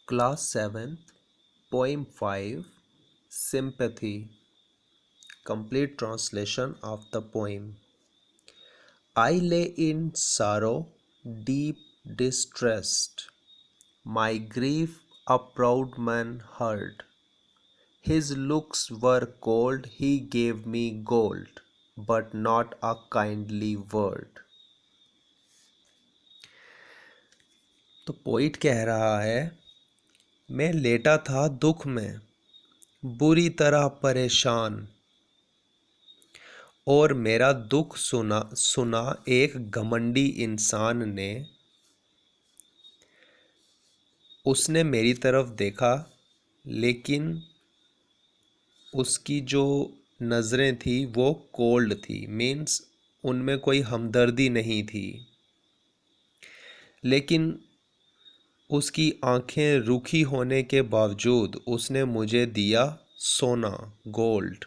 Class 7th, Poem 5, Sympathy. Complete translation of the poem. I lay in sorrow, deep distressed. My grief a proud man heard. His looks were cold, he gave me gold, but not a kindly word. तो poet कह रहा है, मैं लेटा था दुख में, बुरी तरह परेशान, और मेरा दुख सुना एक घमंडी इंसान ने। उसने मेरी तरफ देखा, लेकिन उसकी जो नज़रें थी वो कोल्ड थी, मीन्स उनमें कोई हमदर्दी नहीं थी। लेकिन उसकी आंखें रूखी होने के बावजूद उसने मुझे दिया सोना, गोल्ड।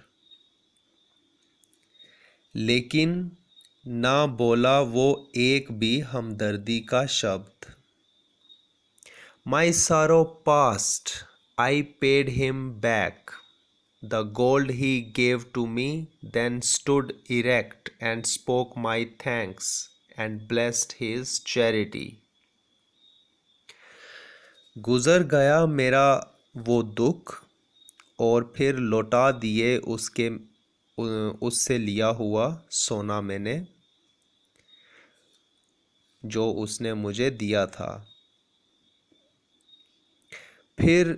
लेकिन ना बोला वो एक भी हमदर्दी का शब्द। My sorrow past, I paid him back the gold he gave to me, then stood erect and spoke my thanks and blessed his charity. गुजर गया मेरा वो दुख, और फिर लौटा दिए उससे लिया हुआ सोना मैंने, जो उसने मुझे दिया था। फिर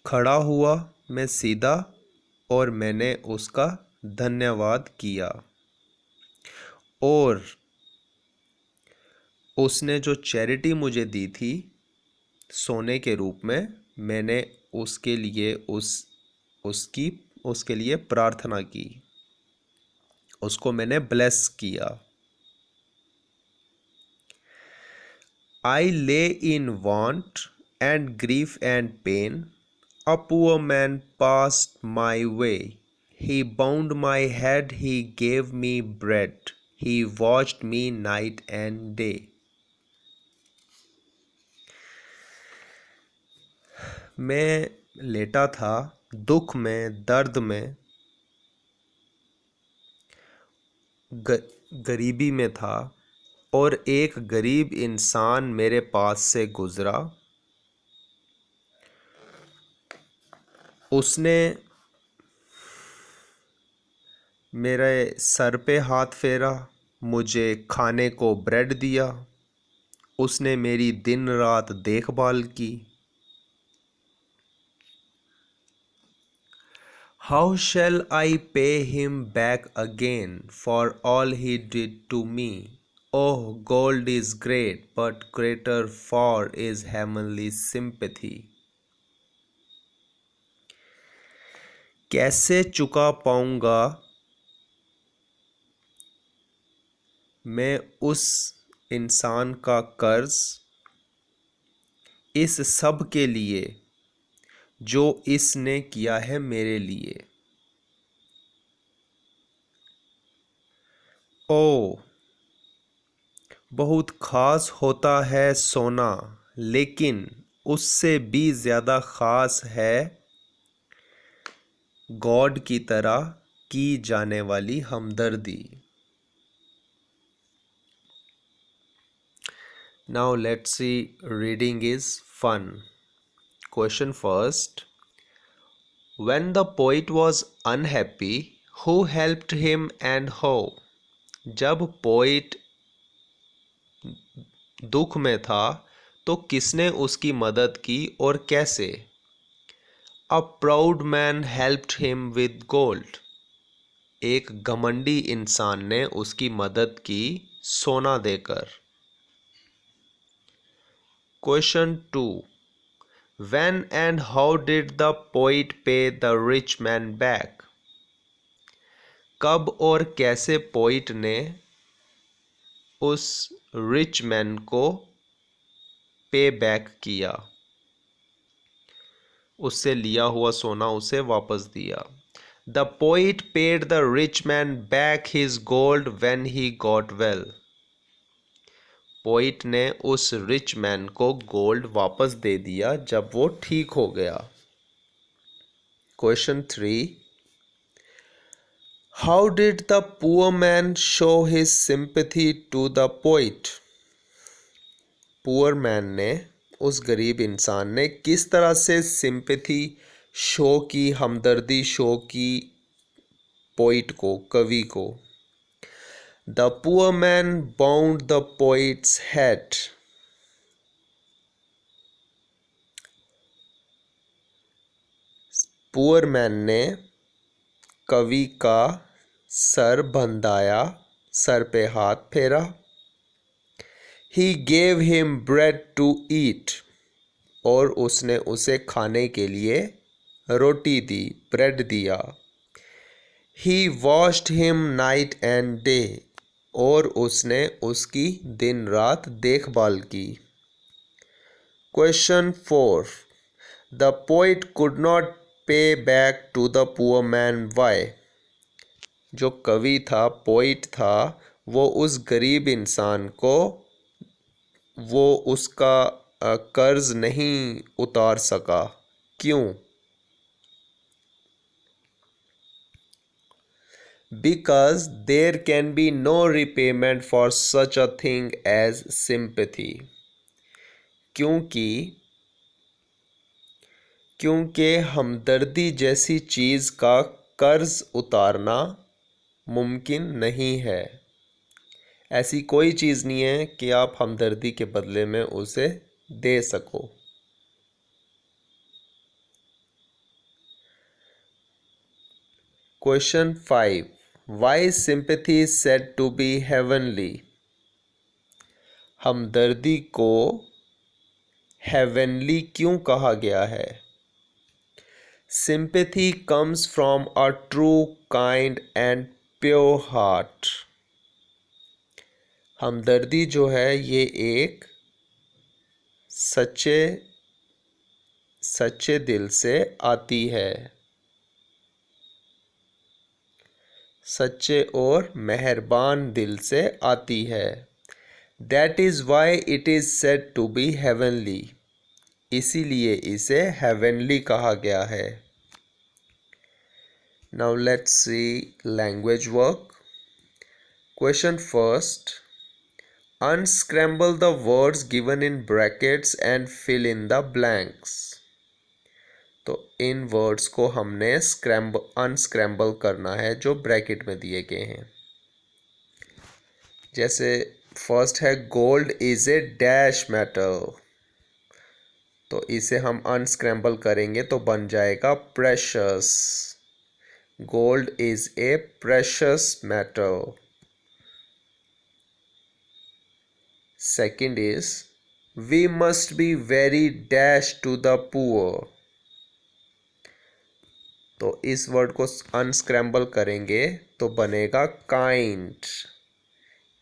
खड़ा हुआ मैं सीधा, और मैंने उसका धन्यवाद किया, और उसने जो चैरिटी मुझे दी थी सोने के रूप में, मैंने उसके लिए उसके लिए प्रार्थना की, उसको मैंने ब्लेस किया। I lay in want and grief and pain. A poor man passed my way. He bound my head, he gave me bread. He watched me night and day. मैं लेटा था दुख में, दर्द में, गरीबी में था, और एक गरीब इंसान मेरे पास से गुज़रा। उसने मेरे सर पे हाथ फेरा, मुझे खाने को ब्रेड दिया, उसने मेरी दिन रात देखभाल की। How shall I pay him back again for all he did to me? Oh, gold is great, but greater far is heavenly sympathy. कैसे चुका पाऊंगा मैं उस इंसान का कर्ज, इस सब के लिए जो इसने किया है मेरे लिए। ओ, बहुत ख़ास होता है सोना, लेकिन उससे भी ज़्यादा ख़ास है गॉड की तरह की जाने वाली हमदर्दी। Now let's see, reading is fun. Question first. When the poet was unhappy, who helped him and how? जब पोइट दुख में था तो किसने उसकी मदद की और कैसे? A proud man helped him with gold. एक घमंडी इंसान ने उसकी मदद की सोना देकर। Question 2. When and how did the poet pay the rich man back? कब और कैसे पोइट ने उस रिच मैन को पे बैक किया, उससे लिया हुआ सोना उसे वापस दिया। The poet paid the rich man back his gold when he got well. Poet ने उस रिच मैन को गोल्ड वापस दे दिया जब वो ठीक हो गया। Question 3, how did the poor man show his sympathy to the poet? Poor man ने, उस गरीब इंसान ने किस तरह से सिंपैथी शो की, हमदर्दी शो की पोइट को, कवि को? The poor man bound the poet's head. Poor man ने कवि का सर बंधाया, सर पे हाथ फेरा। He gave him bread to eat, और उसने उसे खाने के लिए रोटी दी, ब्रेड दिया। He washed him night and day, और उसने उसकी दिन रात देखभाल की। Question 4, the poet could not pay back to the poor man why? जो कवि था, पोइट था, वो उस गरीब इंसान को, वो उसका कर्ज नहीं उतार सका। क्यों? Because there can be no repayment for such a thing as sympathy. क्योंकि हमदर्दी जैसी चीज़ का कर्ज उतारना मुमकिन नहीं है। ऐसी कोई चीज़ नहीं है कि आप हमदर्दी के बदले में उसे दे सको। Question 5, why sympathy is said to be heavenly? हमदर्दी को हेवनली क्यों कहा गया है? Sympathy comes from a true, kind and pure heart. हमदर्दी जो है ये एक सच्चे दिल से आती है, सच्चे और मेहरबान दिल से आती है। That is why it is said to be heavenly. इसीलिए इसे heavenly कहा गया है। Now let's see language work. Question first. Unscramble the words given in brackets and fill in the blanks. तो इन वर्ड्स को हमने अनस्क्रैम्बल करना है जो ब्रैकेट में दिए गए हैं। जैसे फर्स्ट है gold is a dash metal, तो इसे हम अनस्क्रैम्बल करेंगे तो बन जाएगा precious. Gold is a precious metal. Second is we must be very dash to the poor, तो इस वर्ड को अनस्क्रैम्बल करेंगे तो बनेगा kind,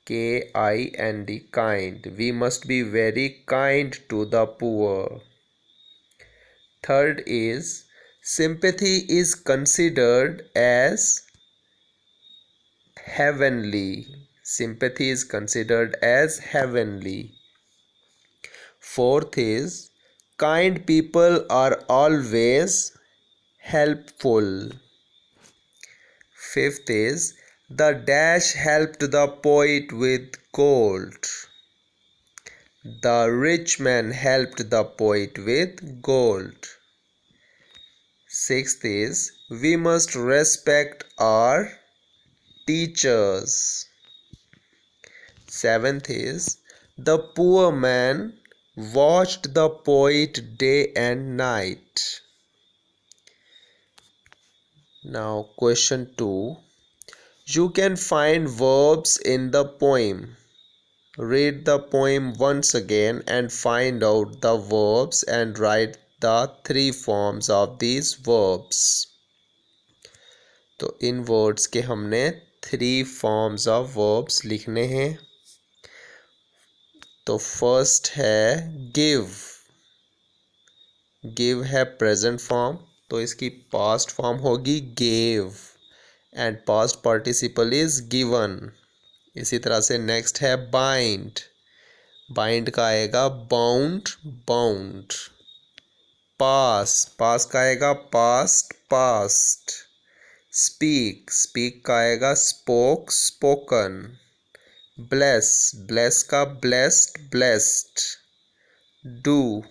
KIND, kind. We must be very kind to the poor. Third is sympathy is considered as heavenly. Sympathy is considered as heavenly. Fourth is kind people are always helpful. Fifth is the dash helped the poet with gold. The rich man helped the poet with gold. Sixth is we must respect our teachers. Seventh is the poor man watched the poet day and night. Now question 2. You can find verbs in the poem. Read the poem once again and find out the verbs and write the 3 forms of these verbs. तो इन words के हमने 3 forms of verbs लिखने हैं। तो first है give. give है present form, तो इसकी पास्ट फॉर्म होगी gave and past participle is given. इसी तरह से नेक्स्ट है bind. बाइंड का आएगा बाउंड, बाउंड। पास का आएगा पास्ट, पास्ट। स्पीक का आएगा स्पोक, स्पोकन। ब्लेस का ब्लेस्ड, ब्लेस्ड। डू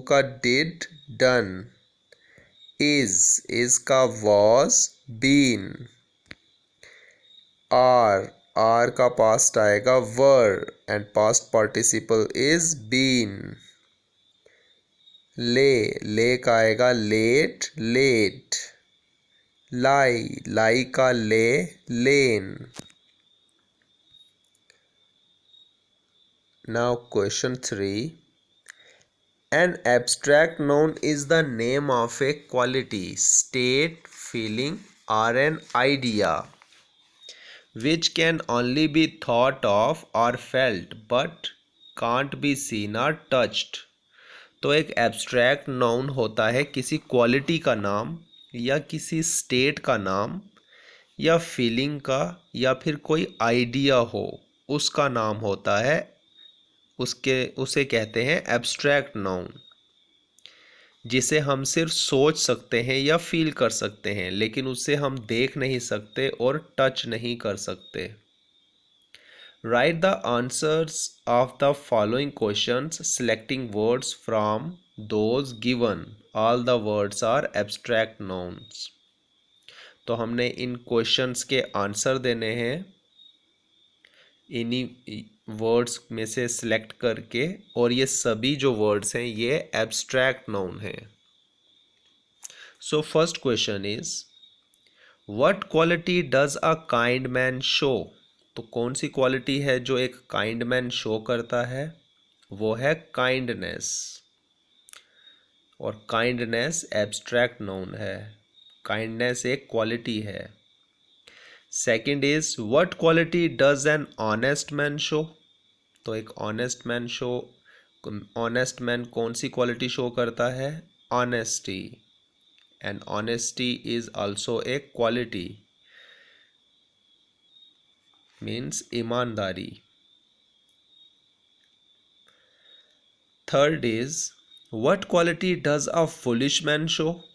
का डिड, डन। इज का वॉज, बीन। आर का पास्ट आएगा were and past participle is been. Lay का आएगा लेट, लेट। लाई का lay, lain. Now question 3. An abstract noun is the name of a quality, state, feeling, or an idea which can only be thought of or felt but can't be seen or touched. तो एक abstract noun होता है किसी quality का नाम या किसी state का नाम या फीलिंग का या फिर कोई आइडिया हो उसका नाम होता है, उसे कहते हैं एब्स्ट्रैक्ट नाउन, जिसे हम सिर्फ सोच सकते हैं या फील कर सकते हैं लेकिन उसे हम देख नहीं सकते और टच नहीं कर सकते। Write the answers of the following questions selecting words from those given. All the words are abstract nouns. तो हमने इन क्वेश्चंस के आंसर देने हैं इन्हीं वर्ड्स में से सिलेक्ट करके, और ये सभी जो वर्ड्स हैं ये एब्स्ट्रैक्ट नाउन हैं। So first question is what quality does a kind man show. तो कौन सी क्वालिटी है जो एक काइंड मैन शो करता है? वो है काइंडनेस, और काइंडनेस एब्स्ट्रैक्ट नाउन है। काइंडनेस एक क्वालिटी है। Second is what quality does an honest man show. तो एक ऑनेस्ट मैन कौन सी क्वालिटी शो करता है? Honesty, and honesty is also a quality, means ईमानदारी। Third is what quality does a foolish man show.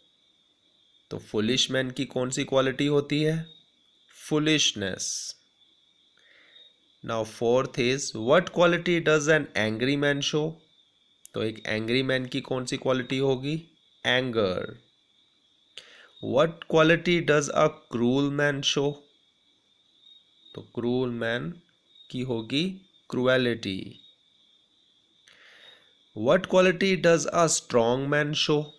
तो foolish man की कौन सी क्वालिटी होती है? Foolishness. Now fourth is what quality does an angry man show. तो एक angry man की कौन सी क्वालिटी होगी? Anger. What quality does a cruel man show. तो क्रूल मैन की होगी cruelty. What quality does a strong man show.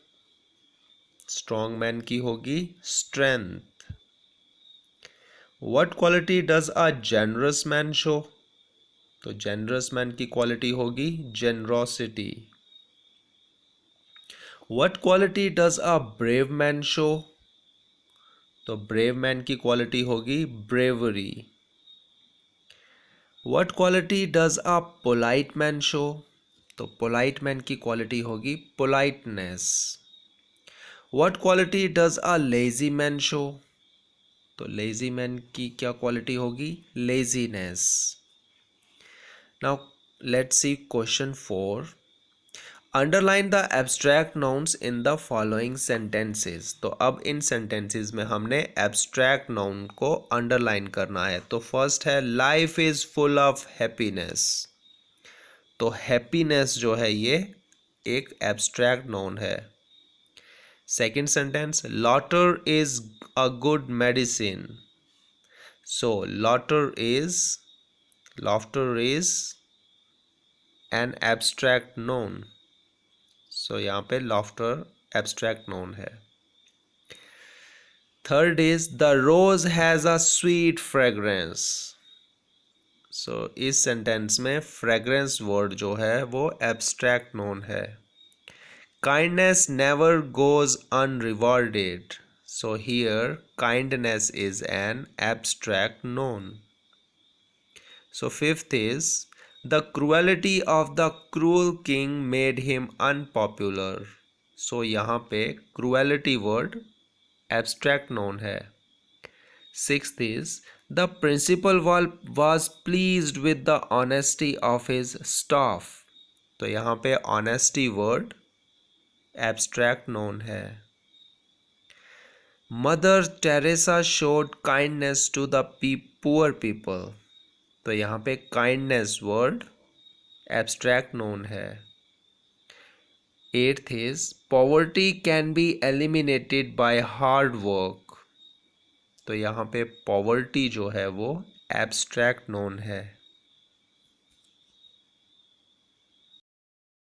Strong man की होगी strength. What quality does a generous man show. तो जेनरस मैन की quality होगी generosity. What quality does a brave man show. तो brave man की quality होगी bravery. What quality does a polite man show. तो polite man की quality होगी politeness. What quality does a lazy man show. तो lazy man की क्या quality होगी? Laziness. Now let's see question 4. Underline the abstract nouns in the following sentences. तो अब इन sentences में हमने एब्स्ट्रैक्ट नाउन को अंडरलाइन करना है। तो फर्स्ट है life is full of happiness. तो हैप्पीनेस जो है ये एक एब्स्ट्रैक्ट नाउन है। Second sentence laughter is a good medicine. So laughter is an abstract noun. So यहाँ पे लॉफ्टर एब्स्ट्रैक्ट नाउन है। Third is the rose has a sweet fragrance. So इस सेंटेंस में फ्रेग्रेंस वर्ड जो है वो abstract noun है। Kindness never goes unrewarded. So here kindness is an abstract noun. So fifth is the cruelty of the cruel king made him unpopular. So यहाँ पे cruelty word abstract noun है। Sixth is the principal was pleased with the honesty of his staff. तो यहाँ पे honesty word abstract noun है। Mother Teresa showed kindness to the poor people. तो यहाँ पे काइंडनेस वर्ड एब्स्ट्रैक्ट नोन है। 8th is poverty can be eliminated by hard work। तो यहाँ पे poverty जो है वो एब्स्ट्रैक्ट नोन है।